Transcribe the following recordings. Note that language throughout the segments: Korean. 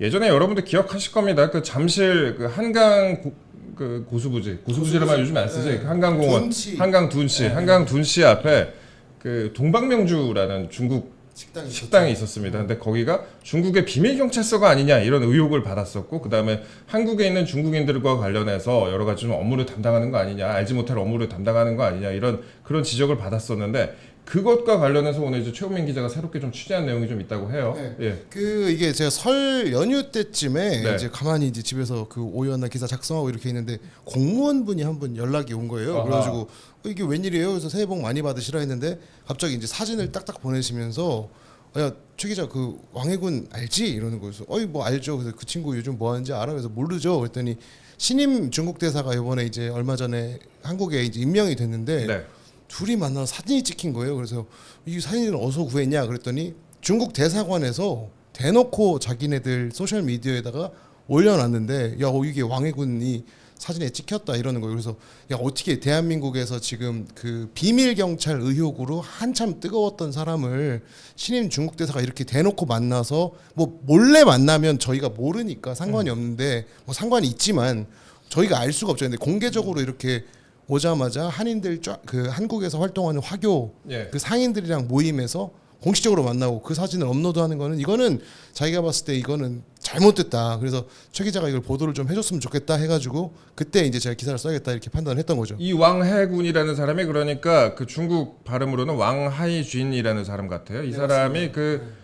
예전에 여러분들 기억하실 겁니다. 그 잠실 그 한강 그 고수부지라만 요즘 안 쓰지. 네. 한강공원, 둔치. 한강 둔치, 네. 한강 둔치 앞에 그 동방명주라는 중국 식당이 있었습니다. 근데 거기가 중국의 비밀 경찰서가 아니냐 이런 의혹을 받았었고, 그 다음에 한국에 있는 중국인들과 관련해서 여러 가지 좀 업무를 담당하는 거 아니냐, 알지 못할 업무를 담당하는 거 아니냐 이런 그런 지적을 받았었는데, 그것과 관련해서 오늘 이제 최우민 기자가 새롭게 좀 취재한 내용이 좀 있다고 해요. 네. 예. 그 이게 제가 설 연휴 때쯤에 네. 이제 가만히 이제 집에서 그 오연나 기사 작성하고 이렇게 있는데 공무원분이 한 분 연락이 온 거예요. 아하. 그래가지고 이게 웬일이에요? 그래서 새해 복 많이 받으시라 했는데 갑자기 이제 사진을 딱딱 보내시면서 야, 최 기자 그 왕해군 알지? 이러는 거였어. 어이 뭐 알죠. 그래서 그 친구 요즘 뭐 하는지 알아? 그래서 모르죠. 그랬더니 신임 중국 대사가 이번에 이제 얼마 전에 한국에 이제 임명이 됐는데 네. 둘이 만나서 사진이 찍힌 거예요. 그래서 이 사진을 어디서 구했냐 그랬더니 중국 대사관에서 대놓고 자기네들 소셜 미디어에다가 올려놨는데 야 이게 왕해군이 사진에 찍혔다 이러는 거예요. 그래서 야 어떻게 대한민국에서 지금 그 비밀 경찰 의혹으로 한참 뜨거웠던 사람을 신임 중국 대사가 이렇게 대놓고 만나서 뭐 몰래 만나면 저희가 모르니까 상관이 없는데 뭐 상관이 있지만 저희가 알 수가 없죠. 근데 공개적으로 이렇게 오자마자 한인들 그 한국에서 활동하는 화교 예. 그 상인들이랑 모임에서 공식적으로 만나고 그 사진을 업로드하는 거는 이거는 자기가 봤을 때 이거는 잘못됐다. 그래서 최 기자가 이걸 보도를 좀 해줬으면 좋겠다 해가지고 그때 이제 제가 기사를 써야겠다 이렇게 판단을 했던 거죠. 이 왕해군이라는 사람이 그러니까 그 중국 발음으로는 왕하이쥔이라는 사람 같아요. 이 사람이 그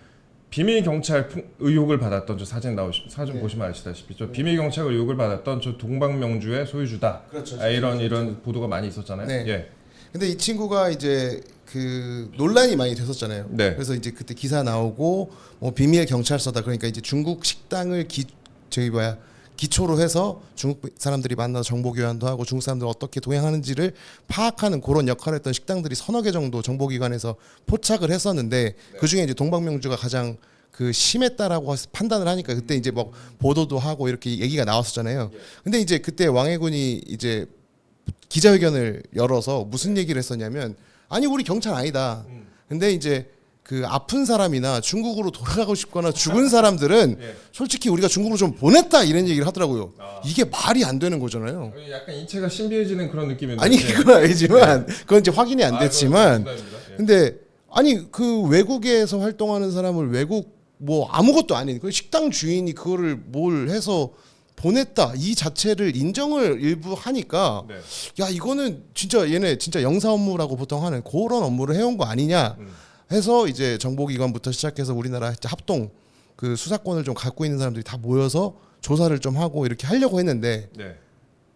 비밀 경찰 의혹을 받았던 저 사진 사진 보시면 아시다시피 저 비밀 경찰 의혹을 받았던 저 동방명주의 소유주다. 그렇죠. 이런 보도가 많이 있었잖아요. 네. 예. 근데 이 친구가 이제 그 논란이 많이 됐었잖아요. 네. 그래서 이제 그때 기사 나오고 뭐 비밀 경찰서다 그러니까 이제 중국 식당을 기초로 해서 중국 사람들이 만나서 정보 교환도 하고 중국 사람들 어떻게 동행하는지를 파악하는 그런 역할을 했던 식당들이 서너 개 정도 정보기관에서 포착을 했었는데 그 중에 이제 동방명주가 가장 그 심했다라고 판단을 하니까 그때 이제 뭐 보도도 하고 이렇게 얘기가 나왔었잖아요. 근데 이제 그때 왕해군이 이제 기자회견을 열어서 무슨 얘기를 했었냐면 아니 우리 경찰 아니다. 근데 이제 그 아픈 사람이나 중국으로 돌아가고 싶거나 죽은 사람들은 예. 솔직히 우리가 중국으로 좀 보냈다 이런 얘기를 하더라고요. 이게 말이 안 되는 거잖아요. 약간 인체가 신비해지는 그런 느낌인데. 아니 그건 아니지만 그건 이제 확인이 안 됐지만 예. 근데 아니 그 외국에서 활동하는 사람을 외국 뭐 아무것도 아닌 그 식당 주인이 그거를 뭘 해서 보냈다 이 자체를 인정을 일부 하니까 네. 야 이거는 진짜 얘네 진짜 영사 업무라고 보통 하는 그런 업무를 해온 거 아니냐 해서 이제 정보기관부터 시작해서 우리나라 합동 그 수사권을 좀 갖고 있는 사람들이 다 모여서 조사를 좀 하고 이렇게 하려고 했는데 네.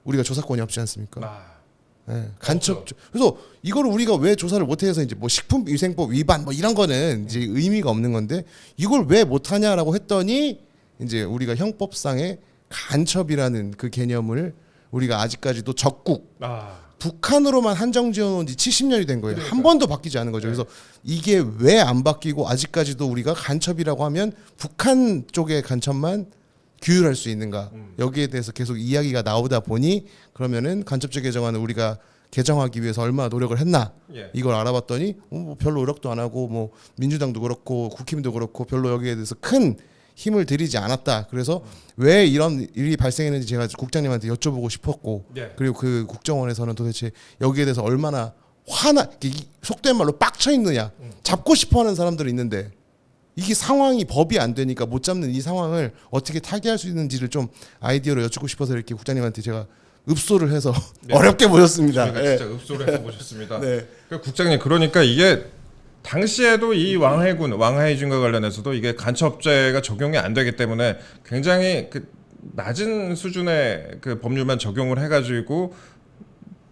우리가 조사권이 없지 않습니까? 아. 네, 간첩. 그래서 이거를 우리가 왜 조사를 못해서 이제 뭐 식품위생법 위반 뭐 이런 거는 이제 의미가 없는 건데 이걸 왜 못하냐라고 했더니 이제 우리가 형법상의 간첩이라는 그 개념을 우리가 아직까지도 적국 북한으로만 한정 지어놓은 지 70년이 된 거예요. 그러니까. 한 번도 바뀌지 않은 거죠. 그래서 이게 왜 안 바뀌고 아직까지도 우리가 간첩이라고 하면 북한 쪽의 간첩만 규율할 수 있는가 여기에 대해서 계속 이야기가 나오다 보니 그러면은 간첩죄 개정안을 우리가 개정하기 위해서 얼마나 노력을 했나 예. 이걸 알아봤더니 뭐 별로 노력도 안 하고 뭐 민주당도 그렇고 국힘도 그렇고 별로 여기에 대해서 큰 힘을 들이지 않았다. 그래서 왜 이런 일이 발생했는지 제가 국장님한테 여쭤보고 싶었고 예. 그리고 그 국정원에서는 도대체 여기에 대해서 얼마나 속된 말로 빡쳐 있느냐 잡고 싶어하는 사람들이 있는데 이게 상황이 법이 안 되니까 못 잡는 이 상황을 어떻게 타개할 수 있는지를 좀 아이디어로 여쭙고 싶어서 이렇게 국장님한테 제가 읍소를 해서 네. 어렵게 보셨습니다. 저희가 진짜 읍소를 해서 보셨습니다. 네. 그러니까 국장님 그러니까 이게 당시에도 이 왕하이준과 관련해서도 이게 간첩죄가 적용이 안 되기 때문에 굉장히 그 낮은 수준의 그 법률만 적용을 해가지고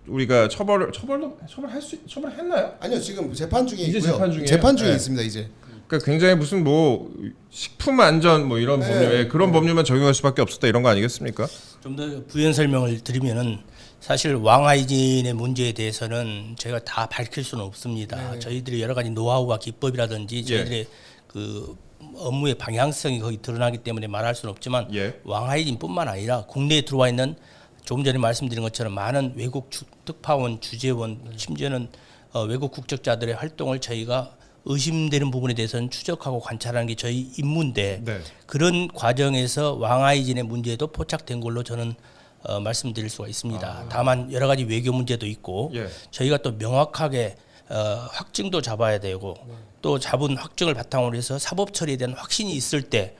우리가 처벌했나요? 아니요 지금 재판 중에 이제 있고요. 재판 중이에요? 재판 중에 네. 있습니다 이제. 그러니까 굉장히 무슨 뭐 식품 안전 뭐 이런 네. 법률에 그런 법률만 적용할 수밖에 없었다 이런 거 아니겠습니까? 좀 더 부연 설명을 드리면은 사실 왕하이진의 문제에 대해서는 저희가 다 밝힐 수는 없습니다. 네. 저희들의 여러 가지 노하우와 기법이라든지 저희들의 그 업무의 방향성이 거기 드러나기 때문에 말할 수는 없지만 예. 왕하이진뿐만 아니라 국내에 들어와 있는 조금 전에 말씀드린 것처럼 많은 외국 특파원, 주재원, 심지어는 외국 국적자들의 활동을 저희가 의심되는 부분에 대해서는 추적하고 관찰하는 게 저희 임무인데 네. 그런 과정에서 왕아이진의 문제도 포착된 걸로 저는 말씀드릴 수가 있습니다. 다만 여러 가지 외교 문제도 있고 예. 저희가 또 명확하게 확증도 잡아야 되고 또 잡은 확증을 바탕으로 해서 사법 처리에 대한 확신이 있을 때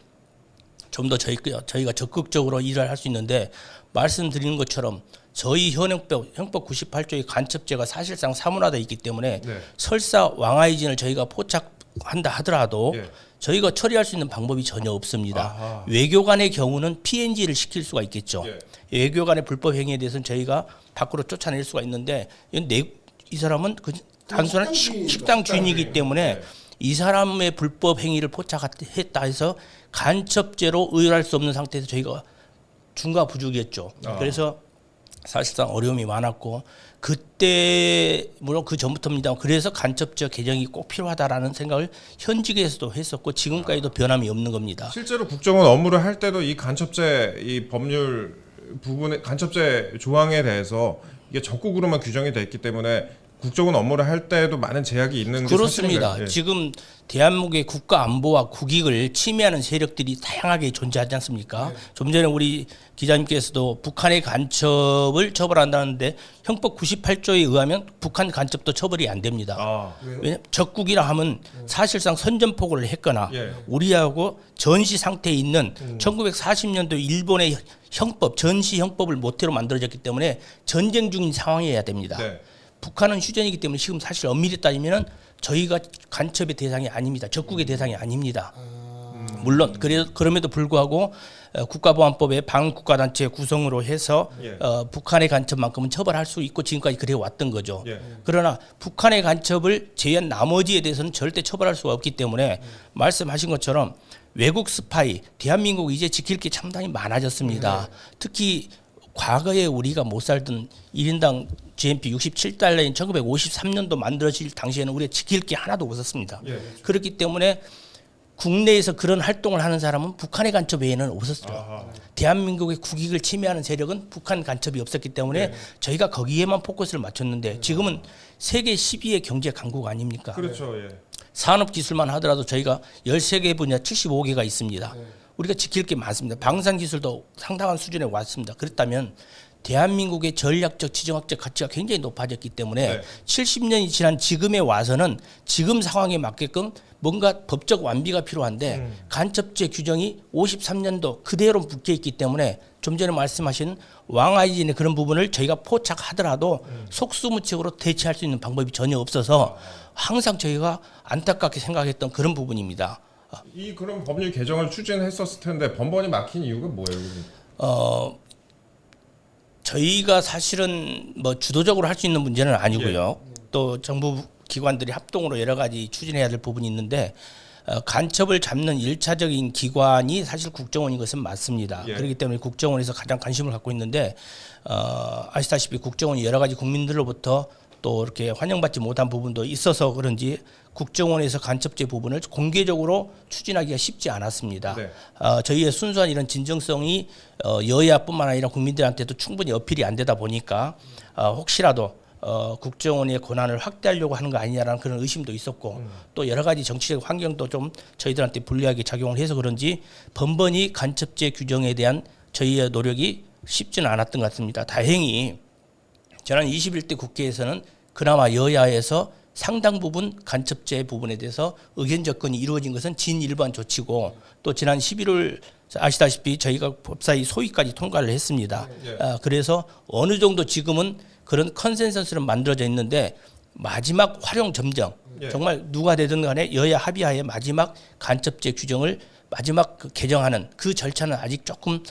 좀 더 저희가 적극적으로 일을 할 수 있는데 말씀드리는 것처럼 저희 형법 98조의 간첩죄가 사실상 사문화되어 있기 때문에 네. 설사 왕아이진을 저희가 포착한다 하더라도 예. 저희가 처리할 수 있는 방법이 전혀 없습니다. 아하. 외교관의 경우는 PNG를 시킬 수가 있겠죠. 예. 외교관의 불법 행위에 대해서는 저희가 밖으로 쫓아낼 수가 있는데 이 사람은 그 단순한 식당 주인이기 때문에 네. 이 사람의 불법 행위를 포착했다 해서 간첩죄로 의율할 수 없는 상태에서 저희가 중과부족이었죠. 그래서 사실상 어려움이 많았고 그때 물론 그 전부터입니다. 그래서 간첩죄 개정이 꼭 필요하다라는 생각을 현직에서도 했었고 지금까지도 변함이 없는 겁니다. 실제로 국정원 업무를 할 때도 이 간첩죄 이 법률 부분에 간첩죄 조항에 대해서 이게 적극으로만 규정이 돼 있기 때문에 국정원 업무를 할 때도 많은 제약이 있는 게 그렇습니다. 사실인가요? 예. 지금 대한민국의 국가 안보와 국익을 침해하는 세력들이 다양하게 존재하지 않습니까? 좀 전에 우리 기자님께서도 북한의 간첩을 처벌한다는데 형법 98조에 의하면 북한 간첩도 처벌이 안 됩니다. 아, 왜냐하면 적국이라 하면 사실상 선전포고를 했거나 예. 우리하고 전시 상태에 있는 1940년도 일본의 형법 전시 형법을 모태로 만들어졌기 때문에 전쟁 중인 상황이어야 됩니다. 네. 북한은 휴전이기 때문에 지금 사실 엄밀히 따지면 저희가 간첩의 대상이 아닙니다. 적국의 대상이 아닙니다. 물론 그럼에도 불구하고 국가보안법의 반국가단체 구성으로 해서 예. 북한의 간첩만큼은 처벌할 수 있고 지금까지 그래 왔던 거죠. 예. 그러나 북한의 간첩을 제외한 나머지에 대해서는 절대 처벌할 수가 없기 때문에 말씀하신 것처럼 외국 스파이 대한민국 이제 지킬 게 상당히 많아졌습니다. 특히 과거에 우리가 못 살던 1인당 GNP 67달러인 1953년도 만들어질 당시에는 우리가 지킬 게 하나도 없었습니다. 예. 그렇기 때문에 국내에서 그런 활동을 하는 사람은 북한의 간첩 외에는 없었어요. 아하. 대한민국의 국익을 침해하는 세력은 북한 간첩이 없었기 때문에 저희가 거기에만 포커스를 맞췄는데 지금은 세계 10위의 경제 강국 아닙니까? 그렇죠. 예. 산업기술만 하더라도 저희가 13개 분야 75개가 있습니다. 우리가 지킬 게 많습니다. 방산기술도 상당한 수준에 왔습니다. 그렇다면 대한민국의 전략적 지정학적 가치가 굉장히 높아졌기 때문에 네. 70년이 지난 지금에 와서는 지금 상황에 맞게끔 뭔가 법적 완비가 필요한데 간첩죄 규정이 53년도 그대로 묶여 있기 때문에 좀 전에 말씀하신 왕아이진의 그런 부분을 저희가 포착하더라도 속수무책으로 대체할 수 있는 방법이 전혀 없어서 항상 저희가 안타깝게 생각했던 그런 부분입니다. 이 그런 법률 개정을 추진했었을 텐데 번번이 막힌 이유가 뭐예요? 저희가 사실은 뭐 주도적으로 할 수 있는 문제는 아니고요. 또 정부 기관들이 합동으로 여러 가지 추진해야 될 부분이 있는데 간첩을 잡는 일차적인 기관이 사실 국정원인 것은 맞습니다. 예. 그렇기 때문에 국정원에서 가장 관심을 갖고 있는데 아시다시피 국정원이 여러 가지 국민들로부터 또 이렇게 환영받지 못한 부분도 있어서 그런지 국정원에서 간첩죄 부분을 공개적으로 추진하기가 쉽지 않았습니다. 네. 저희의 순수한 이런 진정성이 여야뿐만 아니라 국민들한테도 충분히 어필이 안 되다 보니까 혹시라도 국정원의 권한을 확대하려고 하는 거 아니냐라는 그런 의심도 있었고 또 여러 가지 정치적 환경도 좀 저희들한테 불리하게 작용을 해서 그런지 번번이 간첩죄 규정에 대한 저희의 노력이 쉽지는 않았던 것 같습니다. 다행히 지난 21대 국회에서는 그나마 여야에서 상당 부분 간첩죄 부분에 대해서 의견 접근이 이루어진 것은 진일보한 조치고 또 지난 11월 아시다시피 저희가 법사위 소위까지 통과를 했습니다. 예. 그래서 어느 정도 지금은 그런 컨센서스는 만들어져 있는데 마지막 활용 점정 예. 정말 누가 되든 간에 여야 합의하에 마지막 간첩죄 규정을 마지막 개정하는 그 절차는 아직 조금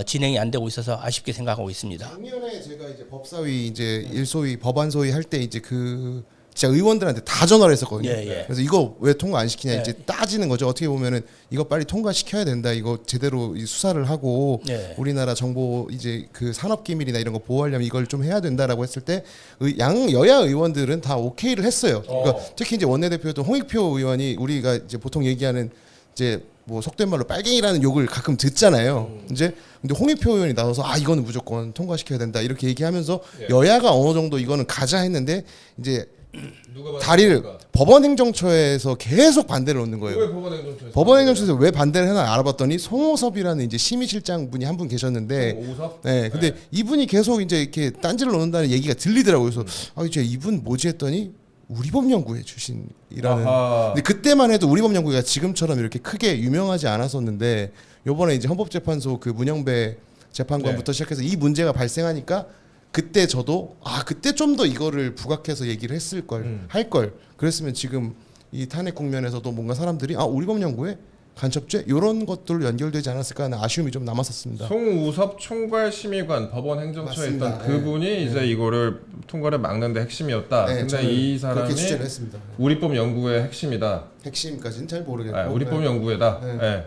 진행이 안 되고 있어서 아쉽게 생각하고 있습니다. 작년에 제가 이제 법사위 이제 일소위 법안소위 할 때 이제 그 진짜 의원들한테 다 전화를 했었거든요. 예, 예. 그래서 이거 왜 통과 안 시키냐 예. 이제 따지는 거죠. 어떻게 보면은 이거 빨리 통과시켜야 된다. 이거 제대로 이 수사를 하고 예. 우리나라 정보 이제 그 산업 기밀이나 이런 거 보호하려면 이걸 좀 해야 된다라고 했을 때 양 여야 의원들은 다 오케이를 했어요. 그러니까 특히 이제 원내대표도 홍익표 의원이 우리가 이제 보통 얘기하는 이제 뭐 속된 말로 빨갱이라는 욕을 가끔 듣잖아요. 이제 근데 홍익표 의원이 나와서 이거는 무조건 통과시켜야 된다 이렇게 얘기하면서 예. 여야가 어느 정도 이거는 가자 했는데 이제 누가 다리를 봤습니까? 법원행정처에서 계속 반대를 놓는 거예요. 왜 법원행정처에서? 법원행정처에서 왜 반대를 해나 알아봤더니 송호섭이라는 이제 심의실장 분이 한 분 계셨는데, 오섭? 네, 근데 이분이 계속 이제 이렇게 딴지를 놓는다는 얘기가 들리더라고요. 그래서 아 이제 이분 뭐지 했더니 우리법연구회 출신이라는. 아하. 근데 그때만 해도 우리법연구회가 지금처럼 이렇게 크게 유명하지 않았었는데, 요번에 이제 헌법재판소 그 문영배 재판관부터 시작해서 이 문제가 발생하니까 그때 저도 그때 좀 더 이거를 부각해서 얘기를 했을 걸, 할 걸. 그랬으면 지금 이 탄핵 국면에서도 뭔가 사람들이 우리법연구회 간첩죄 이런 것들로 연결되지 않았을까 하는 아쉬움이 좀 남았었습니다. 송우섭 총괄심의관 법원행정처에 맞습니다. 있던 그분이 이제 이거를 통과를 막는데 핵심이었다. 네, 근데 저는 이 그렇게 사람이 취재를 했습니다. 우리법 연구의 핵심이다. 핵심까지는 잘 모르겠고 우리법 네. 연구회다. 네. 네.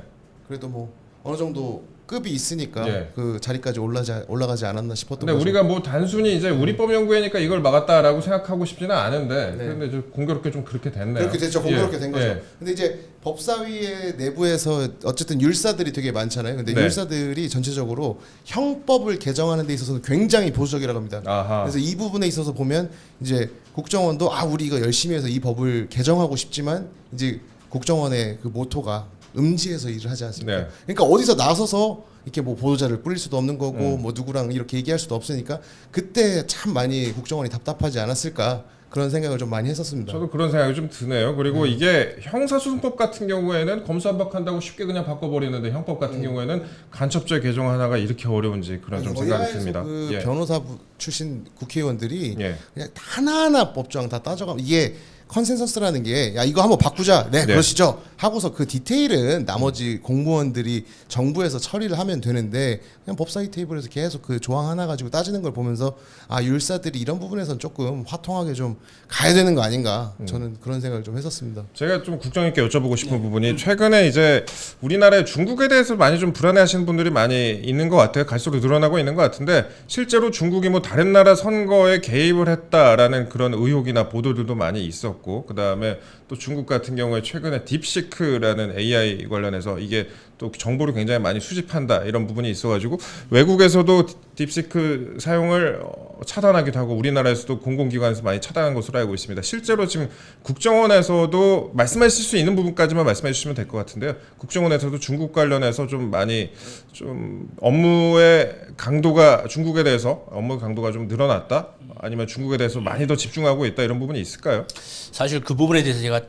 그래도 뭐 어느 정도 급이 있으니까 예. 그 자리까지 올라가지 않았나 싶었던 근데 거죠. 우리가 뭐 단순히 이제 우리법 연구회니까 이걸 막았다라고 생각하고 싶지는 않은데, 네. 그런데 좀 공교롭게 좀 그렇게 됐네요. 그렇게 됐죠. 공교롭게 된 거죠. 예. 근데 이제 법사위의 내부에서 어쨌든 율사들이 되게 많잖아요. 근데 네. 율사들이 전체적으로 형법을 개정하는 데 있어서는 굉장히 보수적이라고 합니다. 아하. 그래서 이 부분에 있어서 보면 이제 국정원도 우리 이거 열심히 해서 이 법을 개정하고 싶지만 이제 국정원의 그 모토가 음지에서 일을 하지 않습니까? 네. 그러니까 어디서 나서서 이렇게 뭐 보도자를 뿌릴 수도 없는 거고 뭐 누구랑 이렇게 얘기할 수도 없으니까 그때 참 많이 국정원이 답답하지 않았을까 그런 생각을 좀 많이 했었습니다. 저도 그런 생각이 좀 드네요. 그리고 이게 형사소송법 같은 경우에는 검수완박한다고 쉽게 그냥 바꿔버리는데 형법 같은 경우에는 간첩죄 개정 하나가 이렇게 어려운지 그런 좀 생각이 여야에서 듭니다. 그 예. 변호사 출신 국회의원들이 예. 그냥 하나하나 법조항 다 따져가면 이게 컨센서스라는 게 야 이거 한번 바꾸자 네, 네. 그러시죠 하고서 그 디테일은 나머지 공무원들이 정부에서 처리를 하면 되는데 그냥 법사위 테이블에서 계속 그 조항 하나 가지고 따지는 걸 보면서 율사들이 이런 부분에서는 조금 화통하게 좀 가야 되는 거 아닌가 저는 그런 생각을 좀 했었습니다. 제가 좀 국정님께 여쭤보고 싶은 부분이 최근에 이제 우리나라의 중국에 대해서 많이 좀 불안해하시는 분들이 많이 있는 것 같아요. 갈수록 늘어나고 있는 것 같은데 실제로 중국이 뭐 다른 나라 선거에 개입을 했다라는 그런 의혹이나 보도들도 많이 있었고 그 다음에 또 중국 같은 경우에 최근에 딥시크라는 AI 관련해서 이게 또 정보를 굉장히 많이 수집한다 이런 부분이 있어가지고 외국에서도 딥시크 사용을 차단하기도 하고 우리나라에서도 공공기관에서 많이 차단한 것으로 알고 있습니다. 실제로 지금 국정원에서도 말씀하실 수 있는 부분까지만 말씀해 주시면 될 것 같은데요. 국정원에서도 중국 관련해서 좀 많이 좀 업무의 강도가 중국에 대해서 업무 강도가 좀 늘어났다 아니면 중국에 대해서 많이 더 집중하고 있다 이런 부분이 있을까요? 사실 그 부분에 대해서 제가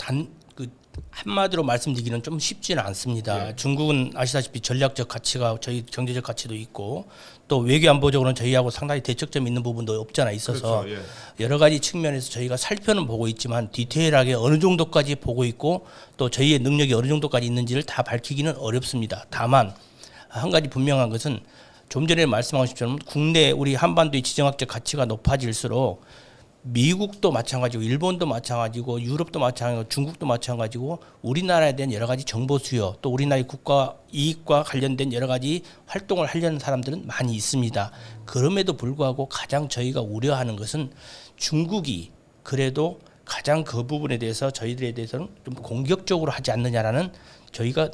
한마디로 말씀드리기는 좀 쉽지는 않습니다. 예. 중국은 아시다시피 전략적 가치가 저희 경제적 가치도 있고 또 외교안보적으로는 저희하고 상당히 대척점이 있는 부분도 없지 않아 있어서 그렇죠. 여러 가지 측면에서 저희가 살펴는 보고 있지만 디테일하게 어느 정도까지 보고 있고 또 저희의 능력이 어느 정도까지 있는지를 다 밝히기는 어렵습니다. 다만 한 가지 분명한 것은 좀 전에 말씀하신 것처럼 국내 우리 한반도의 지정학적 가치가 높아질수록 미국도 마찬가지고 일본도 마찬가지고 유럽도 마찬가지고 중국도 마찬가지고 우리나라에 대한 여러 가지 정보 수요 또 우리나라의 국가 이익과 관련된 여러 가지 활동을 하려는 사람들은 많이 있습니다. 그럼에도 불구하고 가장 저희가 우려하는 것은 중국이 그래도 가장 그 부분에 대해서 저희들에 대해서는 좀 공격적으로 하지 않느냐라는 저희가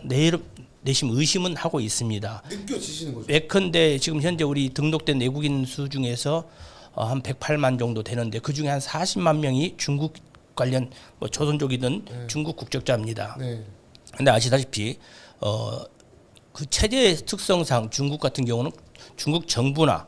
내심 의심은 하고 있습니다. 느껴지시는 거죠? 예컨대 지금 현재 우리 등록된 내국인 수 중에서 한 108만 정도 되는데 그 중에 한 40만 명이 중국 관련 뭐 조선족이든 중국 국적자입니다. 네. 근데 아시다시피 그 체제의 특성상 중국 같은 경우는 중국 정부나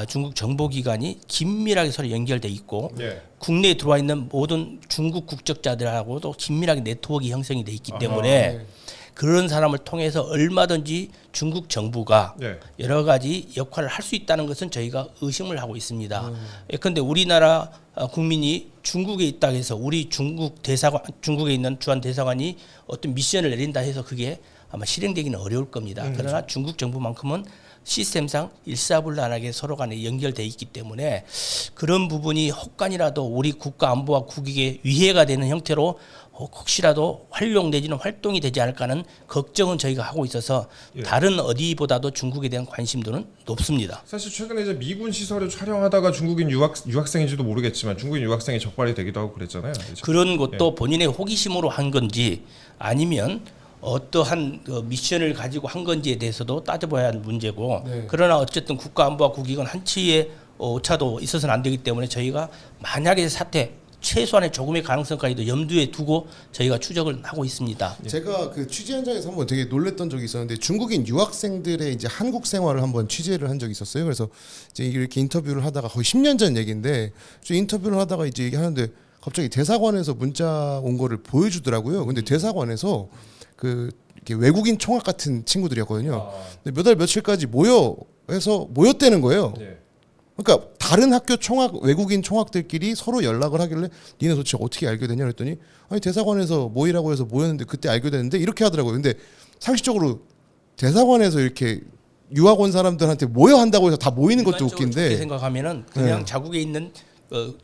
중국 정보기관이 긴밀하게 서로 연결돼 있고 예. 국내에 들어와 있는 모든 중국 국적자들하고도 긴밀하게 네트워크 형성이 돼 있기 때문에 네. 그런 사람을 통해서 얼마든지 중국 정부가 예. 여러 가지 역할을 할 수 있다는 것은 저희가 의심을 하고 있습니다. 그런데 우리나라 국민이 중국에 있다 해서 우리 중국 대사관 중국에 있는 주한 대사관이 어떤 미션을 내린다 해서 그게 아마 실행되기는 어려울 겁니다. 그러나 중국 정부만큼은 시스템상 일사불란하게 서로 간에 연결돼 있기 때문에 그런 부분이 혹간이라도 우리 국가 안보와 국익에 위해가 되는 형태로 혹시라도 활용 내지는 활동이 되지 않을까 하는 걱정은 저희가 하고 있어서 예. 다른 어디보다도 중국에 대한 관심도는 높습니다. 사실 최근에 이제 미군 시설을 촬영하다가 중국인 유학생인지도 모르겠지만 중국인 유학생이 적발이 되기도 하고 그랬잖아요. 이제. 그런 것도 본인의 호기심으로 한 건지 아니면 어떠한 그 미션을 가지고 한 건지에 대해서도 따져봐야 하는 문제고 네. 그러나 어쨌든 국가안보와 국익은 한치의 오차도 있어서는 안 되기 때문에 저희가 만약에 사태 최소한의 조금의 가능성까지도 염두에 두고 저희가 추적을 하고 있습니다. 제가 그 취재 현장에서 한번 되게 놀랬던 적이 있었는데 중국인 유학생들의 이제 한국 생활을 한번 취재를 한 적이 있었어요. 그래서 이제 이렇게 인터뷰를 하다가 거의 10년 전 얘기인데 저 인터뷰를 하다가 이제 얘기하는데 갑자기 대사관에서 문자 온 거를 보여주더라고요. 근데 대사관에서 그 이렇게 외국인 총학 같은 친구들이었거든요. 근데 몇 월 며칠까지 모였다는 거예요. 예. 그러니까 다른 학교 총학 외국인 총학들끼리 서로 연락을 하길래 니네 도대체 어떻게 알게 되냐 그랬더니 아니 대사관에서 모이라고 해서 모였는데 그때 알게 됐는데 이렇게 하더라고요. 근데 상식적으로 대사관에서 이렇게 유학 온 사람들한테 모여 한다고 해서 다 모이는 것도 일반적으로 좋게 웃긴데 생각하면은 그냥 네. 자국에 있는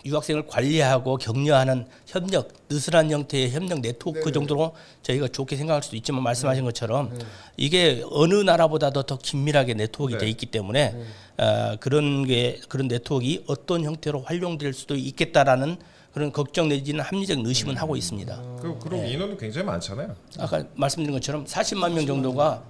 유학생을 관리하고 격려하는 협력, 느슨한 형태의 협력 네트워크 정도로 저희가 좋게 생각할 수도 있지만 말씀하신 것처럼 이게 어느 나라보다도 더 긴밀하게 네트워크가 돼 있기 때문에 그런 네트워크가 어떤 형태로 활용될 수도 있겠다라는 그런 걱정 내지는 합리적 의심은 하고 있습니다. 그럼 인원도 굉장히 많잖아요. 아까 말씀드린 것처럼 40만 명 정도가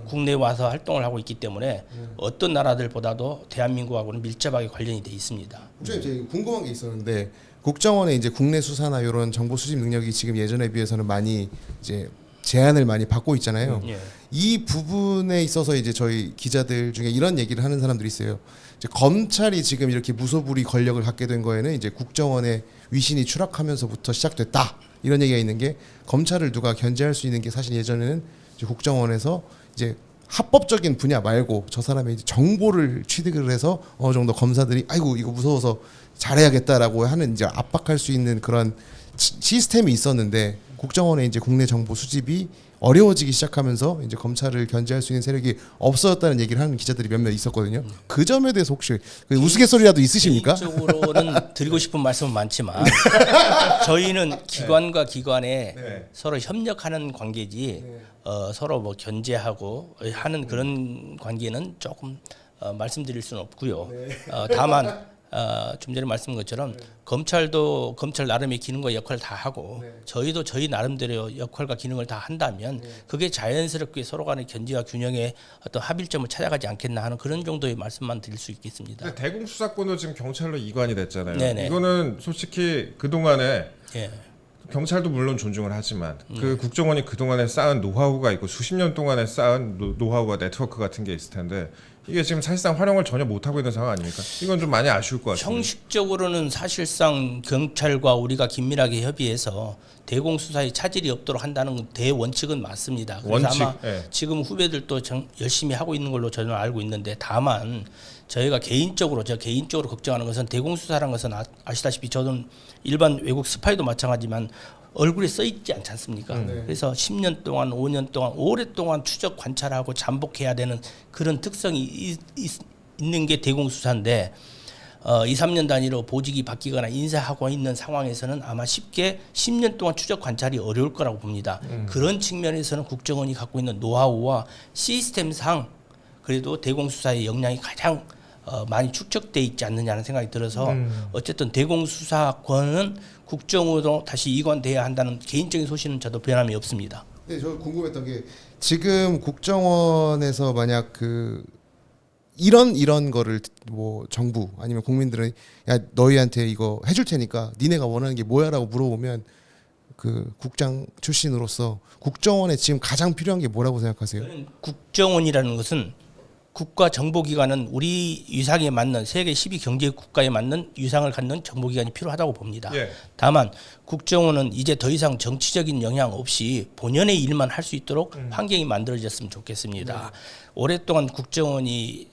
국내에 와서 활동을 하고 있기 때문에 어떤 나라들보다도 대한민국하고는 밀접하게 관련이 돼 있습니다. 국장님 제가 궁금한 게 있었는데 국정원의 이제 국내 수사나 이런 정보 수집 능력이 지금 예전에 비해서는 많이 이제 제한을 많이 받고 있잖아요. 예. 이 부분에 있어서 이제 저희 기자들 중에 이런 얘기를 하는 사람들이 있어요. 이제 검찰이 지금 이렇게 무소불위 권력을 갖게 된 거에는 이제 국정원의 위신이 추락하면서부터 시작됐다. 이런 얘기가 있는 게 검찰을 누가 견제할 수 있는 게 사실 예전에는 이제 국정원에서 이제 합법적인 분야 말고 저 사람의 이제 정보를 취득을 해서 어느 정도 검사들이 아이고 이거 무서워서 잘해야겠다라고 하는 이제 압박할 수 있는 그런 시스템이 있었는데 국정원의 이제 국내 정보 수집이 어려워지기 시작하면서 이제 검찰을 견제할 수 있는 세력이 없어졌다는 얘기를 하는 기자들이 몇몇 있었거든요. 그 점에 대해서 혹시 그 우스갯소리라도 있으십니까? 개인적으로는 드리고 싶은 말씀은 많지만 저희는 기관과 기관에 서로 협력하는 관계지 서로 뭐 견제하고 하는 그런 관계는 조금 말씀드릴 수는 없고요. 다만 좀 전에 말씀드린 것처럼 검찰도 검찰 나름의 기능과 역할을 다 하고 저희도 저희 나름대로 역할과 기능을 다 한다면 그게 자연스럽게 서로 간의 견제와 균형의 어떤 합일점을 찾아가지 않겠나 하는 그런 정도의 말씀만 드릴 수 있겠습니다. 근데 대공 수사권도 지금 경찰로 이관이 됐잖아요. 네네. 이거는 솔직히 그 동안에 예. 경찰도 물론 존중을 하지만 그 국정원이 그 동안에 쌓은 노하우가 있고 수십 년 동안에 쌓은 노하우와 네트워크 같은 게 있을 텐데 이게 지금 사실상 활용을 전혀 못 하고 있는 상황 아닙니까? 이건 좀 많이 아쉬울 것 같아요. 형식적으로는 사실상 경찰과 우리가 긴밀하게 협의해서 대공 수사에 차질이 없도록 한다는 대원칙은 맞습니다. 그래서 원칙, 아마 예. 지금 후배들도 열심히 하고 있는 걸로 저는 알고 있는데 다만 저희가 개인적으로 걱정하는 것은 대공 수사라는 것은 아시다시피 저는 일반 외국 스파이도 마찬가지지만 얼굴에 써 있지 않지 않습니까? 그래서 10년 동안, 5년 동안, 오랫동안 추적 관찰하고 잠복해야 되는 그런 특성이 있는 게 대공수사인데 2, 3년 단위로 보직이 바뀌거나 인사하고 있는 상황에서는 아마 쉽게 10년 동안 추적 관찰이 어려울 거라고 봅니다. 그런 측면에서는 국정원이 갖고 있는 노하우와 시스템상 그래도 대공수사의 역량이 가장 많이 축적돼 있지 않느냐는 생각이 들어서 어쨌든 대공수사권은 국정으로 다시 이관돼야 한다는 개인적인 소신은 저도 변함이 없습니다. 네, 저 궁금했던 게 지금 국정원에서 만약 그 이런 거를 뭐 정부 아니면 국민들은 야 너희한테 이거 해줄 테니까 니네가 원하는 게 뭐야라고 물어보면 그 국장 출신으로서 국정원에 지금 가장 필요한 게 뭐라고 생각하세요? 저는 국정원이라는 것은 국가 정보기관은 우리 위상에 맞는 세계 12 경제 국가에 맞는 위상을 갖는 정보기관이 필요하다고 봅니다. 예. 다만 국정원은 이제 더 이상 정치적인 영향 없이 본연의 일만 할 수 있도록 환경이 만들어졌으면 좋겠습니다. 오랫동안 국정원이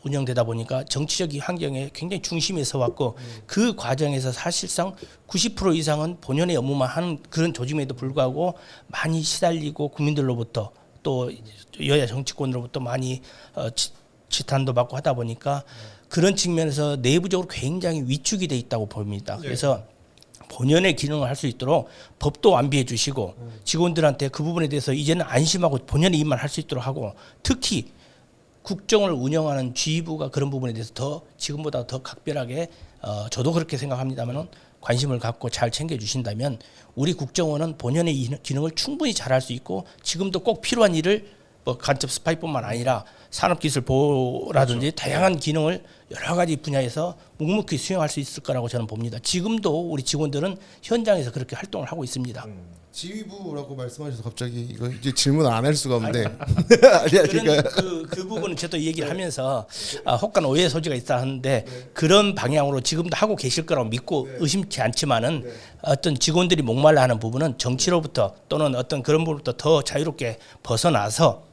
운영되다 보니까 정치적인 환경에 굉장히 중심에 서 왔고 그 과정에서 사실상 90% 이상은 본연의 업무만 하는 그런 조직임에도 불구하고 많이 시달리고 국민들로부터 또 여야 정치권으로부터 많이 지탄도 받고 하다 보니까 그런 측면에서 내부적으로 굉장히 위축이 돼 있다고 봅니다. 그래서 본연의 기능을 할 수 있도록 법도 완비해 주시고 직원들한테 그 부분에 대해서 이제는 안심하고 본연의 일만 할 수 있도록 하고 특히 국정을 운영하는 지휘부가 그런 부분에 대해서 더 지금보다 더 각별하게 저도 그렇게 생각합니다만 관심을 갖고 잘 챙겨주신다면 우리 국정원은 본연의 기능을 충분히 잘할 수 있고 지금도 꼭 필요한 일을 뭐 간첩 스파이뿐만 아니라 산업기술 보호라든지 다양한 기능을 여러 가지 분야에서 묵묵히 수행할 수 있을 거라고 저는 봅니다. 지금도 우리 직원들은 현장에서 그렇게 활동을 하고 있습니다. 지휘부라고 말씀하셔서 갑자기 이거 이제 질문을 안 할 수가 없는데 아니야 그러니까 그 부분은 저도 얘기를 하면서 혹간 오해 소지가 있다 하는데 그런 방향으로 지금도 하고 계실 거라고 믿고 의심치 않지만은 어떤 직원들이 목말라 하는 부분은 정치로부터 또는 어떤 그런 부분부터 더 자유롭게 벗어나서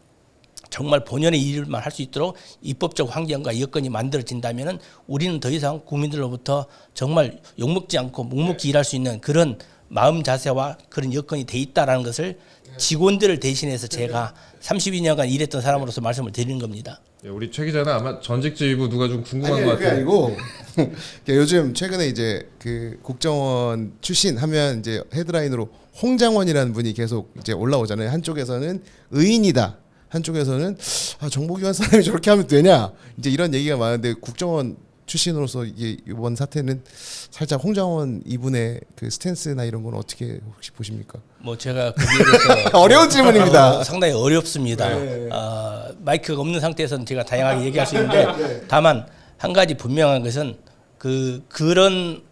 정말 본연의 일만 할 수 있도록 입법적 환경과 여건이 만들어진다면은 우리는 더 이상 국민들로부터 정말 욕먹지 않고 묵묵히 일할 수 있는 그런 마음 자세와 그런 여건이 돼 있다라는 것을 직원들을 대신해서 제가 32년간 일했던 사람으로서 말씀을 드리는 겁니다. 예, 우리 최 기자는 아마 전직 지휘부 누가 좀 궁금한 아니 것 그게 같아요. 아니고 요즘 최근에 이제 그 국정원 출신 하면 이제 헤드라인으로 홍장원이라는 분이 계속 이제 올라오잖아요. 한쪽에서는 의인이다. 한쪽에서는 정보기관 사람이 저렇게 하면 되냐 이제 이런 얘기가 많은데 국정원 출신으로서 이게 이번 사태는 살짝 홍장원 이분의 그 스탠스나 이런 건 어떻게 혹시 보십니까? 뭐 제가 거기에 대해서 어려운 질문입니다. 상당히 어렵습니다. 마이크가 없는 상태에서는 제가 다양하게 얘기할 수 있는데 다만 한 가지 분명한 것은 그런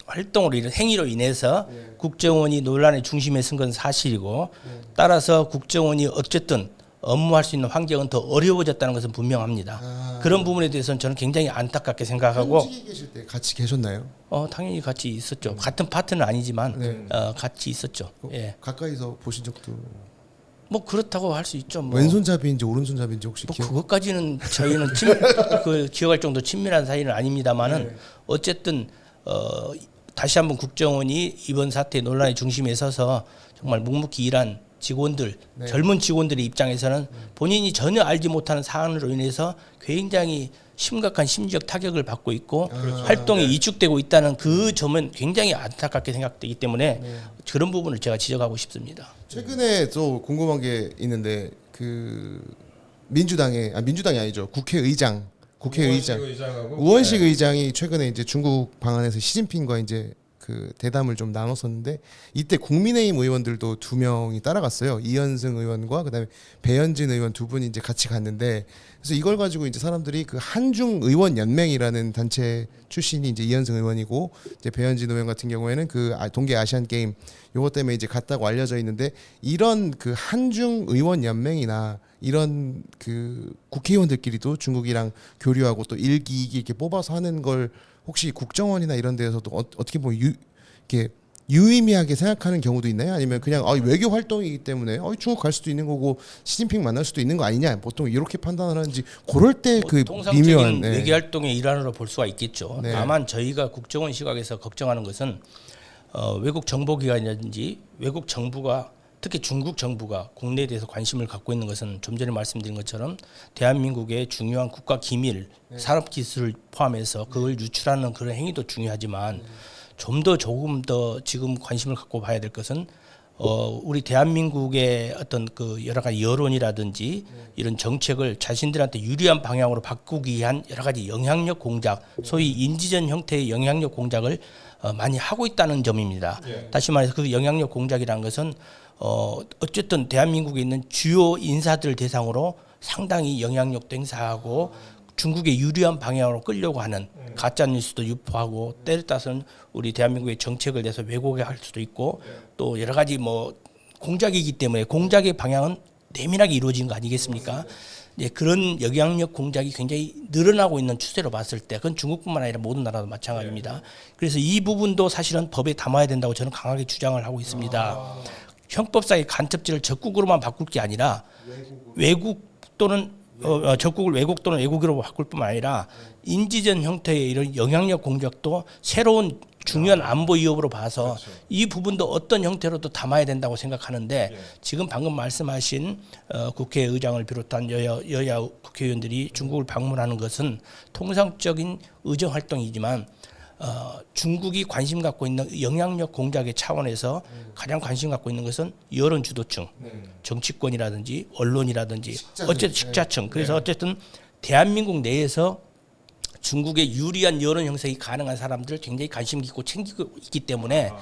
활동으로 이런 행위로 인해서 국정원이 논란의 중심에 선 건 사실이고 따라서 국정원이 어쨌든 업무할 수 있는 환경은 더 어려워졌다는 것은 분명합니다. 그런 부분에 대해서는 저는 굉장히 안타깝게 생각하고 현직에 계실 때 같이 계셨나요? 당연히 같이 있었죠. 같은 파트는 아니지만 같이 있었죠. 예. 가까이서 보신 적도 뭐 그렇다고 할 수 있죠. 뭐. 왼손잡이인지 오른손잡이인지 혹시 뭐 기억? 그것까지는 저희는 그 기억할 정도 친밀한 사이는 아닙니다만은 어쨌든 다시 한번 국정원이 이번 사태 논란의 중심에 서서 정말 묵묵히 일한 직원들, 젊은 직원들의 입장에서는 본인이 전혀 알지 못하는 사안으로 인해서 굉장히 심각한 심리적 타격을 받고 있고 활동이 위축되고 있다는 그 점은 굉장히 안타깝게 생각되기 때문에 그런 부분을 제가 지적하고 싶습니다. 최근에 또 궁금한 게 있는데 그 민주당이 아니죠 국회의장 의장하고 우원식 의장이 최근에 이제 중국 방한에서 시진핑과 이제 그 대담을 좀 나눴었는데 이때 국민의힘 의원들도 2명이 따라갔어요. 이현승 의원과 그다음에 배현진 의원 2분이 이제 같이 갔는데 그래서 이걸 가지고 이제 사람들이 그 한중 의원 연맹이라는 단체 출신이 이제 이현승 의원이고 이제 배현진 의원 같은 경우에는 그 동계 아시안 게임 요것 때문에 이제 갔다고 알려져 있는데 이런 그 한중 의원 연맹이나 이런 그 국회의원들끼리도 중국이랑 교류하고 또 1기, 2기 이렇게 뽑아서 하는 걸 혹시 국정원이나 이런 데에서도 어떻게 보면 이렇게 유의미하게 생각하는 경우도 있나요? 아니면 그냥 외교 활동이기 때문에 중국 갈 수도 있는 거고 시진핑 만날 수도 있는 거 아니냐? 보통 이렇게 판단을 하는지 그럴 때 그 통상적인 미묘한 외교 활동의 일환으로 볼 수가 있겠죠. 네. 다만 저희가 국정원 시각에서 걱정하는 것은 외국 정보기관이라든지 외국 정부가 특히 중국 정부가 국내에 대해서 관심을 갖고 있는 것은 좀 전에 말씀드린 것처럼 대한민국의 중요한 국가 기밀, 산업 기술을 포함해서 그걸 유출하는 그런 행위도 중요하지만 조금 더 지금 관심을 갖고 봐야 될 것은 우리 대한민국의 어떤 그 여러 가지 여론이라든지 이런 정책을 자신들한테 유리한 방향으로 바꾸기 위한 여러 가지 영향력 공작, 소위 인지전 형태의 영향력 공작을 많이 하고 있다는 점입니다. 다시 말해서 그 영향력 공작이라는 것은 어쨌든 대한민국에 있는 주요 인사들 대상으로 상당히 영향력도 행사하고 중국의 유리한 방향으로 끌려고 하는 가짜 뉴스도 유포하고 때를 따서는 우리 대한민국의 정책을 내서 왜곡해 할 수도 있고 또 여러 가지 뭐 공작이기 때문에 공작의 방향은 내밀하게 이루어진 거 아니겠습니까? 예, 그런 영향력 공작이 굉장히 늘어나고 있는 추세로 봤을 때 그건 중국뿐만 아니라 모든 나라도 마찬가지입니다. 그래서 이 부분도 사실은 법에 담아야 된다고 저는 강하게 주장을 하고 있습니다. 형법상의 간첩죄를 적국으로만 바꿀 게 아니라 외국 또는 적국을 외국 또는 외국으로 바꿀 뿐만 아니라 인지전 형태의 이런 영향력 공작도 새로운 중요한 안보 위협으로 봐서 이 부분도 어떤 형태로도 담아야 된다고 생각하는데 지금 방금 말씀하신 국회의장을 비롯한 여야 국회의원들이 중국을 방문하는 것은 통상적인 의정 활동이지만 중국이 관심 갖고 있는 영향력 공작의 차원에서 가장 관심 갖고 있는 것은 여론 주도층, 정치권이라든지 언론이라든지 어쨌든 식자층. 그래서 어쨌든 대한민국 내에서 중국의 유리한 여론 형성이 가능한 사람들을 굉장히 관심 있고 챙기고 있기 때문에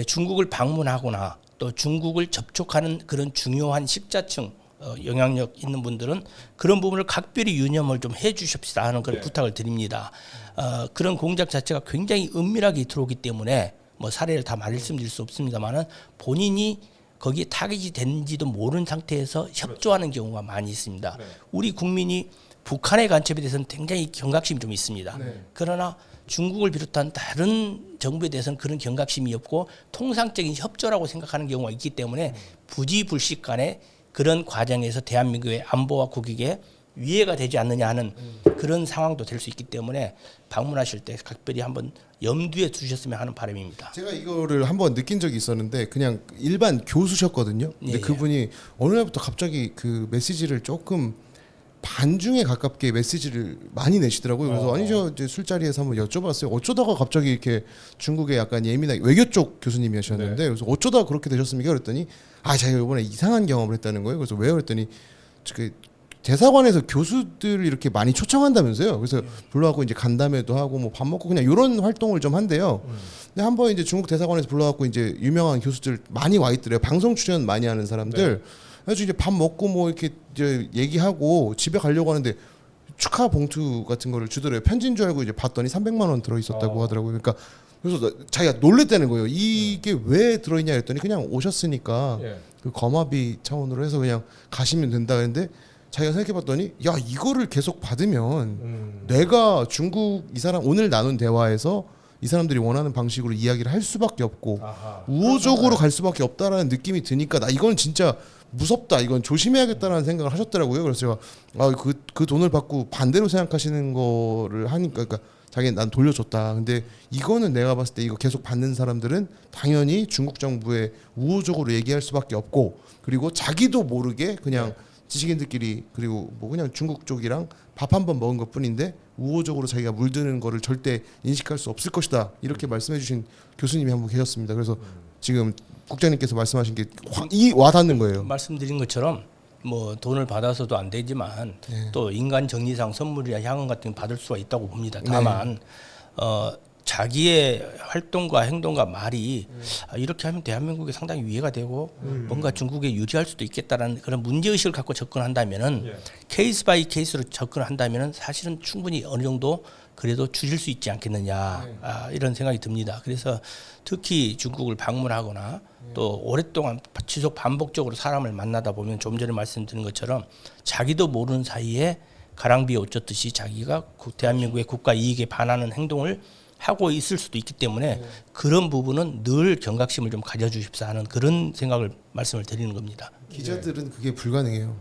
중국을 방문하거나 또 중국을 접촉하는 그런 중요한 식자층 영향력 있는 분들은 그런 부분을 각별히 유념을 좀 해주십시다 하는 그런 부탁을 드립니다. 그런 공작 자체가 굉장히 은밀하게 들어오기 때문에 뭐 사례를 다 말씀드릴 수 없습니다만은 본인이 거기에 타깃이 된지도 모르는 상태에서 협조하는 경우가 많이 있습니다. 우리 국민이 북한의 간첩에 대해서는 굉장히 경각심이 좀 있습니다. 그러나 중국을 비롯한 다른 정부에 대해서는 그런 경각심이 없고 통상적인 협조라고 생각하는 경우가 있기 때문에 부지불식 간에 그런 과정에서 대한민국의 안보와 국익에 위해가 되지 않느냐 하는 그런 상황도 될 수 있기 때문에 방문하실 때 각별히 한번 염두에 두셨으면 하는 바람입니다. 제가 이거를 한번 느낀 적이 있었는데 그냥 일반 교수셨거든요. 근데 예, 그분이 어느 날부터 갑자기 그 메시지를 조금 반중에 가깝게 메시지를 많이 내시더라고요. 그래서 아니 저 이제 술자리에서 한번 여쭤봤어요. 어쩌다가 갑자기 이렇게 중국에 약간 예민하게 외교 쪽 교수님이셨는데 그래서 어쩌다가 그렇게 되셨습니까? 그랬더니 제가 이번에 이상한 경험을 했다는 거예요. 그래서 왜요? 그랬더니 그 대사관에서 교수들 이렇게 많이 초청한다면서요. 그래서 불러갖고 이제 간담회도 하고 뭐 밥 먹고 그냥 이런 활동을 좀 한대요. 근데 한번 이제 중국 대사관에서 불러갖고 이제 유명한 교수들 많이 와 있더래요. 방송 출연 많이 하는 사람들. 그래서 이제 밥 먹고 뭐 이렇게 이제 얘기하고 집에 가려고 하는데 축하 봉투 같은 거를 주더래요. 편지인 줄 알고 이제 봤더니 300만 원 들어 있었다고 하더라고요. 그러니까 그래서 자기가 놀랬다는 거예요. 이게 왜 들어있냐 했더니 그냥 오셨으니까 그 거마비 차원으로 해서 그냥 가시면 된다 그랬는데 자기가 생각해봤더니 야 이거를 계속 받으면 내가 중국 이 사람 오늘 나눈 대화에서 이 사람들이 원하는 방식으로 이야기를 할 수밖에 없고 우호적으로 갈 수밖에 없다라는 느낌이 드니까 나 이건 진짜 무섭다. 이건 조심해야겠다라는 생각을 하셨더라고요. 그래서 제가 그 돈을 받고 반대로 생각하시는 거를 하니까 그러니까 자기 난 돌려줬다. 근데 이거는 내가 봤을 때 이거 계속 받는 사람들은 당연히 중국 정부에 우호적으로 얘기할 수밖에 없고 그리고 자기도 모르게 그냥 지식인들끼리 그리고 뭐 그냥 중국 쪽이랑 밥 한 번 먹은 것뿐인데 우호적으로 자기가 물드는 거를 절대 인식할 수 없을 것이다. 이렇게 말씀해주신 교수님이 한 분 계셨습니다. 그래서 지금 국장님께서 말씀하신 게 와닿는 거예요. 말씀드린 것처럼 뭐 돈을 받아서도 안 되지만 또 인간 정리상 선물이나 향응 같은 거 받을 수가 있다고 봅니다. 다만 자기의 활동과 행동과 말이 이렇게 하면 대한민국에 상당히 위해가 되고 뭔가 중국에 유리할 수도 있겠다라는 그런 문제의식을 갖고 접근한다면은 케이스 바이 케이스로 접근한다면은 사실은 충분히 어느 정도 그래도 줄일 수 있지 않겠느냐 이런 생각이 듭니다. 그래서 특히 중국을 방문하거나 또 오랫동안 지속 반복적으로 사람을 만나다 보면 좀 전에 말씀드린 것처럼 자기도 모르는 사이에 가랑비에 옷 젖듯이 자기가 대한민국의 국가 이익에 반하는 행동을 하고 있을 수도 있기 때문에 그런 부분은 늘 경각심을 좀 가져주십사 하는 그런 생각을 말씀을 드리는 겁니다. 기자들은 그게 불가능해요.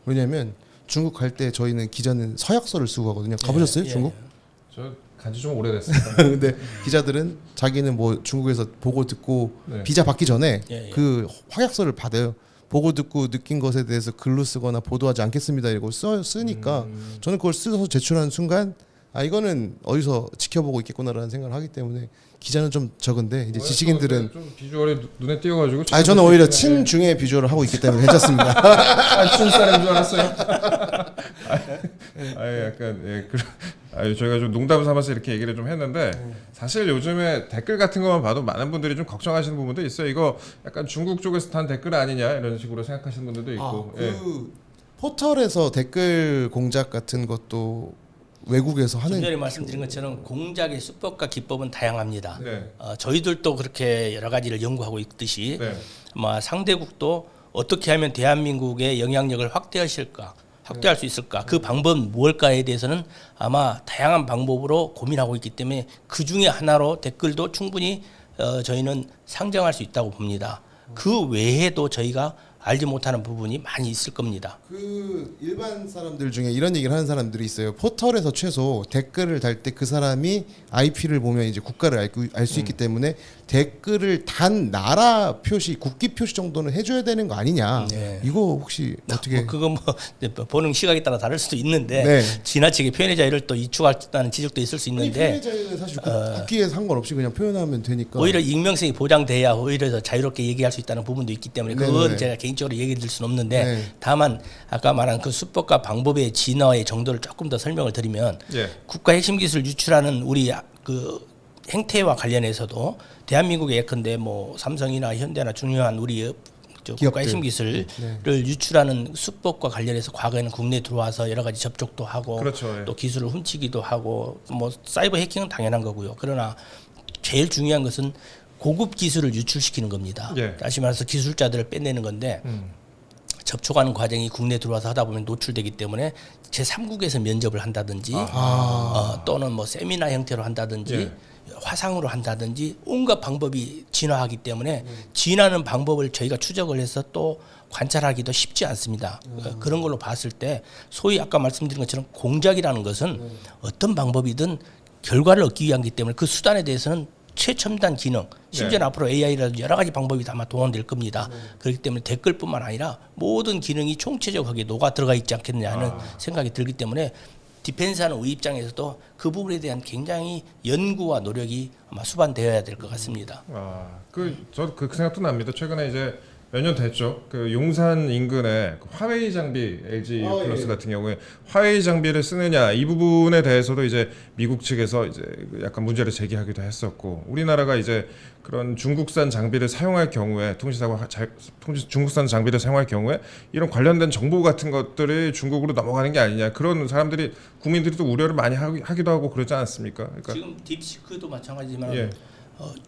왜냐하면 중국 갈 때 저희는 기자는 서약서를 쓰고 가거든요. 가보셨어요 중국? 저 간지 좀 오래됐습니다. 근데 기자들은 자기는 뭐 중국에서 보고 듣고 비자 받기 전에 그 확약서를 받아요. 보고 듣고 느낀 것에 대해서 글로 쓰거나 보도하지 않겠습니다. 이거 쓰니까 저는 그걸 써서 제출하는 순간 이거는 어디서 지켜보고 있겠구나라는 생각을 하기 때문에 기자는 좀 적은데 이제 지식인들은 좀 비주얼이 눈에 띄어가지고. 저는 오히려 친 중에 비주얼을 하고 있기 때문에 괜찮습니다. 친 사람인 줄 알았어요. 약간 저희가 좀 농담 삼아서 이렇게 얘기를 좀 했는데 사실 요즘에 댓글 같은 것만 봐도 많은 분들이 좀 걱정하시는 부분도 있어요. 이거 약간 중국 쪽에서 단 댓글 아니냐 이런 식으로 생각하시는 분들도 있고. 그 포털에서 댓글 공작 같은 것도 외국에서 하는. 좀 전에 말씀드린 것처럼 공작의 수법과 기법은 다양합니다. 네. 저희들도 그렇게 여러 가지를 연구하고 있듯이 아마 상대국도 어떻게 하면 대한민국의 영향력을 확대할 수 있을까? 그 방법은 무엇일까에 대해서는 아마 다양한 방법으로 고민하고 있기 때문에 그 중에 하나로 댓글도 충분히 저희는 상정할 수 있다고 봅니다. 그 외에도 저희가 알지 못하는 부분이 많이 있을 겁니다. 그 일반 사람들 중에 이런 얘기를 하는 사람들이 있어요. 포털에서 최소 댓글을 달 때 그 사람이 IP를 보면 이제 국가를 알 수 있기 때문에 댓글을 단 나라 표시, 국기 표시 정도는 해줘야 되는 거 아니냐. 이거 혹시 어떻게? 그거 보는 시각에 따라 다를 수도 있는데 지나치게 표현의 자유를 또 이축하다는 지적도 있을 수 있는데 표현의 자유는 사실 국기에 상관없이 그냥 표현하면 되니까. 오히려 익명성이 보장돼야 오히려 더 자유롭게 얘기할 수 있다는 부분도 있기 때문에 그건 제가 개인적으로 얘기 드릴 수는 없는데 다만 아까 말한 그 수법과 방법의 진화의 정도를 조금 더 설명을 드리면 국가 핵심 기술 유출하는 우리 그 행태와 관련해서도 대한민국의 예컨대 뭐 삼성이나 현대나 중요한 우리 저 기업들. 국가 핵심 기술을 유출하는 수법과 관련해서 과거에는 국내에 들어와서 여러 가지 접촉도 하고 그렇죠. 예. 또 기술을 훔치기도 하고 뭐 사이버 해킹은 당연한 거고요. 그러나 제일 중요한 것은 고급 기술을 유출시키는 겁니다. 예. 다시 말해서 기술자들을 빼내는 건데 접촉하는 과정이 국내에 들어와서 하다 보면 노출되기 때문에 제3국에서 면접을 한다든지 또는 뭐 세미나 형태로 한다든지 예. 화상으로 한다든지 온갖 방법이 진화하기 때문에 진화하는 방법을 저희가 추적을 해서 또 관찰하기도 쉽지 않습니다. 그런 걸로 봤을 때 소위 아까 말씀드린 것처럼 공작이라는 것은 어떤 방법이든 결과를 얻기 위한기 때문에 그 수단에 대해서는 최첨단 기능, 심지어는 앞으로 AI라든지 여러 가지 방법이 아마 동원될 겁니다. 그렇기 때문에 댓글뿐만 아니라 모든 기능이 총체적하게 녹아 들어가 있지 않겠느냐 하는 생각이 들기 때문에 디펜스하는 우리 입장에서도 그 부분에 대한 굉장히 연구와 노력이 아마 수반되어야 될 것 같습니다. 저도 그 생각도 납니다. 최근에 이제 몇 년 됐죠. 그 용산 인근에 그 화웨이 장비 LG 플러스 같은 경우에 화웨이 장비를 쓰느냐 이 부분에 대해서도 이제 미국 측에서 이제 약간 문제를 제기하기도 했었고 우리나라가 이제 그런 중국산 장비를 사용할 경우에 중국산 장비를 사용할 경우에 이런 관련된 정보 같은 것들이 중국으로 넘어가는 게 아니냐 그런 사람들이 국민들이 또 우려를 많이 하기도 하고 그러지 않습니까? 그러니까 지금 딥시크도 마찬가지지만 예.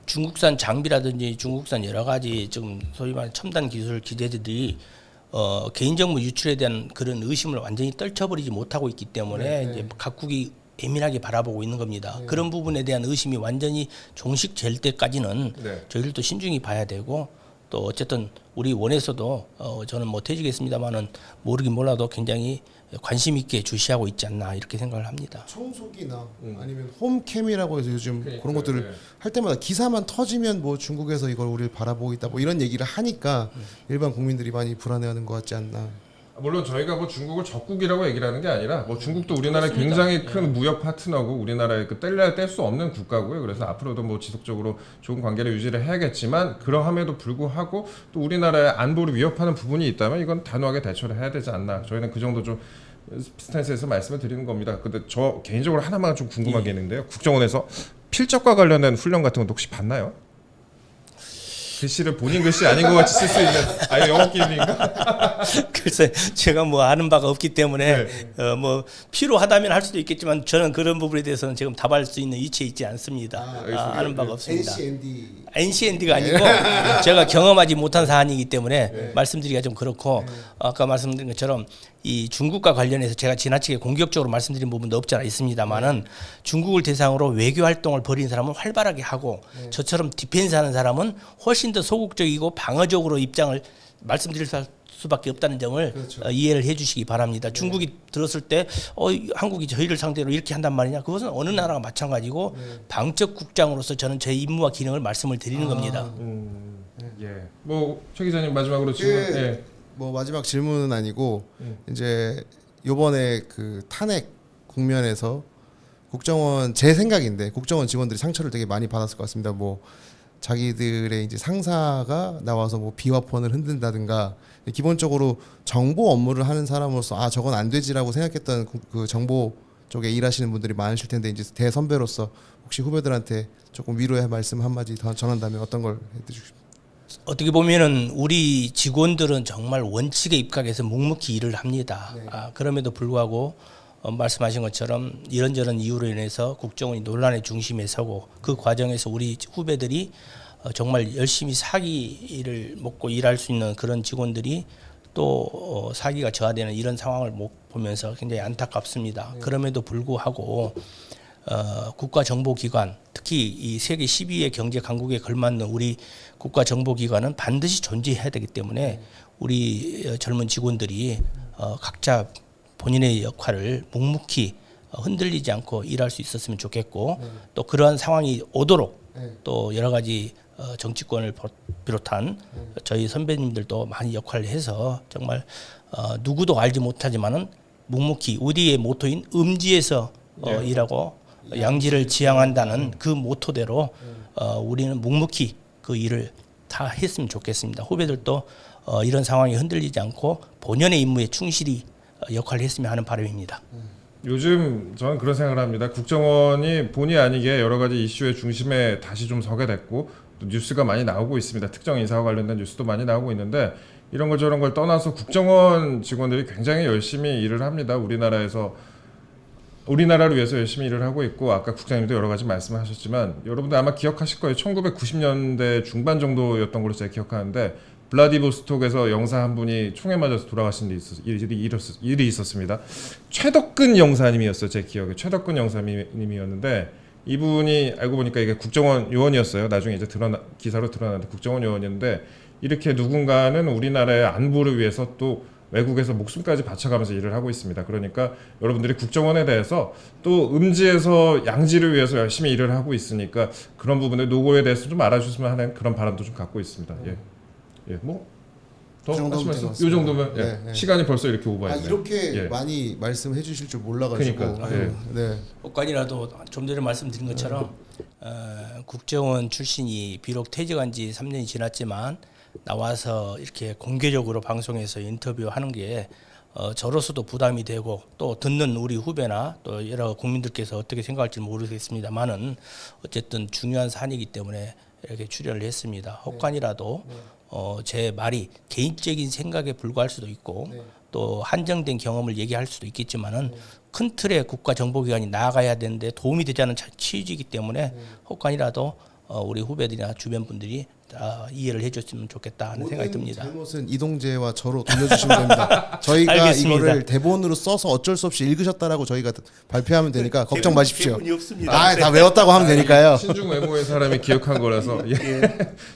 중국산 장비라든지 중국산 여러 가지 지금 소위 말하는 첨단 기술 기재들이 개인정보 유출에 대한 그런 의심을 완전히 떨쳐버리지 못하고 있기 때문에 이제 각국이 예민하게 바라보고 있는 겁니다. 그런 부분에 대한 의심이 완전히 종식될 때까지는 저희들도 신중히 봐야 되고 또 어쨌든 우리 원에서도 저는 뭐 퇴직했습니다만은 모르긴 몰라도 굉장히 관심 있게 주시하고 있지 않나 이렇게 생각을 합니다. 청소기나 아니면 홈캠이라고 해서 요즘 그런 것들을 할 때마다 기사만 터지면 뭐 중국에서 이걸 우리를 바라보고 있다 뭐 이런 얘기를 하니까 일반 국민들이 많이 불안해하는 것 같지 않나. 물론 저희가 뭐 중국을 적국이라고 얘기를 하는 게 아니라 뭐 중국도 우리나라의 굉장히 큰 무역 파트너고 우리나라의 그 뗄래야 뗄 수 없는 국가고요. 그래서 앞으로도 뭐 지속적으로 좋은 관계를 유지를 해야겠지만 그러함에도 불구하고 또 우리나라의 안보를 위협하는 부분이 있다면 이건 단호하게 대처를 해야 되지 않나. 저희는 그 정도 좀 스탠스에서 말씀을 드리는 겁니다. 근데 저 개인적으로 하나만 좀 궁금한 게 있는데요. 국정원에서 필적과 관련된 훈련 같은 것도 혹시 봤나요? 글씨를 본인 글씨 아닌 것 같이 쓸 수 있는 아예 영어 기능인가? 글쎄 제가 뭐 아는 바가 없기 때문에 뭐 필요하다면 할 수도 있겠지만 저는 그런 부분에 대해서는 지금 답할 수 있는 위치에 있지 않습니다. 아는 바가 없습니다. NCND가 아니고 제가 경험하지 못한 사안이기 때문에 말씀드리기가 좀 그렇고 아까 말씀드린 것처럼 이 중국과 관련해서 제가 지나치게 공격적으로 말씀드린 부분도 없지 않아 있습니다만은 중국을 대상으로 외교 활동을 벌이는 사람은 활발하게 하고 저처럼 디펜스하는 사람은 훨씬 더 소극적이고 방어적으로 입장을 말씀드릴 수밖에 없다는 점을 이해를 해주시기 바랍니다. 중국이 들었을 때 한국이 저희를 상대로 이렇게 한단 말이냐 그것은 어느 나라가 마찬가지고 방적 국장으로서 저는 제 임무와 기능을 말씀을 드리는 겁니다. 예. 뭐 최 기자님 마지막으로 질문. 뭐 마지막 질문은 아니고 이제 요번에 그 탄핵 국면에서 국정원 제 생각인데 국정원 직원들이 상처를 되게 많이 받았을 것 같습니다. 뭐 자기들의 이제 상사가 나와서 뭐 비화폰을 흔든다든가 기본적으로 정보 업무를 하는 사람으로서 저건 안 되지라고 생각했던 그 정보 쪽에 일하시는 분들이 많으실 텐데 이제 대선배로서 혹시 후배들한테 조금 위로의 말씀 한마디 더 전한다면 어떤 걸 해주십니까? 어떻게 보면은 우리 직원들은 정말 원칙에 입각해서 묵묵히 일을 합니다. 그럼에도 불구하고 말씀하신 것처럼 이런저런 이유로 인해서 국정원이 논란의 중심에 서고 그 과정에서 우리 후배들이 정말 열심히 사기를 먹고 일할 수 있는 그런 직원들이 또 사기가 저하되는 이런 상황을 보면서 굉장히 안타깝습니다. 그럼에도 불구하고 국가정보기관 특히 이 세계 12위 경제 강국에 걸맞는 우리 국가정보기관은 반드시 존재해야 되기 때문에 우리 젊은 직원들이 각자 본인의 역할을 묵묵히 흔들리지 않고 일할 수 있었으면 좋겠고 또 그러한 상황이 오도록 또 여러 가지 정치권을 비롯한 저희 선배님들도 많이 역할을 해서 정말 누구도 알지 못하지만은 묵묵히 우리의 모토인 음지에서 일하고 양지를 지향한다는 그 모토대로 우리는 묵묵히 그 일을 다 했으면 좋겠습니다. 후배들도 이런 상황이 흔들리지 않고 본연의 임무에 충실히 역할을 했으면 하는 바람입니다. 요즘 저는 그런 생각을 합니다. 국정원이 본의 아니게 여러 가지 이슈의 중심에 다시 좀 서게 됐고 또 뉴스가 많이 나오고 있습니다. 특정 인사와 관련된 뉴스도 많이 나오고 있는데 이런 걸 저런 걸 떠나서 국정원 직원들이 굉장히 열심히 일을 합니다. 우리나라를 위해서 열심히 일을 하고 있고 아까 국장님도 여러 가지 말씀하셨지만 여러분들 아마 기억하실 거예요. 1990년대 중반 정도였던 걸로 제가 기억하는데 블라디보스톡에서 영사 한 분이 총에 맞아서 돌아가신 일이 있었습니다. 최덕근 영사님이었어요. 제 기억에 최덕근 영사님이었는데 이분이 알고 보니까 이게 국정원 요원이었어요. 나중에 이제 기사로 드러났는데 국정원 요원이었는데 이렇게 누군가는 우리나라의 안보를 위해서 또 외국에서 목숨까지 바쳐가면서 일을 하고 있습니다. 그러니까 여러분들이 국정원에 대해서 또 음지에서 양지를 위해서 열심히 일을 하고 있으니까 그런 부분의 노고에 대해서 좀 알아주셨으면 하는 그런 바람도 좀 갖고 있습니다. 더 그 정도면 하실 말씀? 되는 이 정도면 것 같습니다. 네. 시간이 벌써 이렇게 오버했네요. 이렇게 많이 말씀해 주실 줄 몰라가지고. 그러니까, 네. 혹간이라도 좀 전에 말씀드린 것처럼 국정원 출신이 비록 퇴직한 지 3년이 지났지만 나와서 이렇게 공개적으로 방송에서 인터뷰하는 게 저로서도 부담이 되고 또 듣는 우리 후배나 또 여러 국민들께서 어떻게 생각할지 모르겠습니다만은 어쨌든 중요한 사안이기 때문에 이렇게 출연을 했습니다. 혹간이라도 제 말이 개인적인 생각에 불과할 수도 있고 또 한정된 경험을 얘기할 수도 있겠지만은 큰 틀의 국가정보기관이 나아가야 되는데 도움이 되지 않은 취지이기 때문에 혹간이라도 우리 후배들이나 주변 분들이 이해를 해줬으면 좋겠다 하는 생각이 듭니다. 잘못은 이동재와 저로 돌려주시면 됩니다. 저희가 알겠습니다. 이거를 대본으로 써서 어쩔 수 없이 읽으셨다라고 저희가 발표하면 되니까 걱정 마십시오. 대본이 없습니다. 다 외웠다고 하면 되니까요. 신중 외모의 사람이 기억한 거라서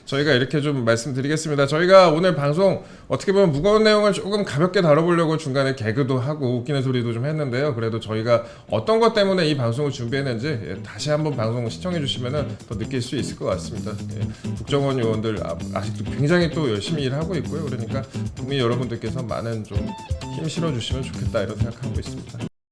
저희가 이렇게 좀 말씀드리겠습니다. 저희가 오늘 방송 어떻게 보면 무거운 내용을 조금 가볍게 다뤄보려고 중간에 개그도 하고 웃기는 소리도 좀 했는데요. 그래도 저희가 어떤 것 때문에 이 방송을 준비했는지 다시 한번 방송 시청해 주시면 더 느낄 수 있을 것 같습니다. 국정원 요원들 아직도 굉장히 또 열심히 일하고 있고요. 그러니까 국민 여러분들께서 많은 좀 힘 실어주시면 좋겠다 이런 생각하고 있습니다.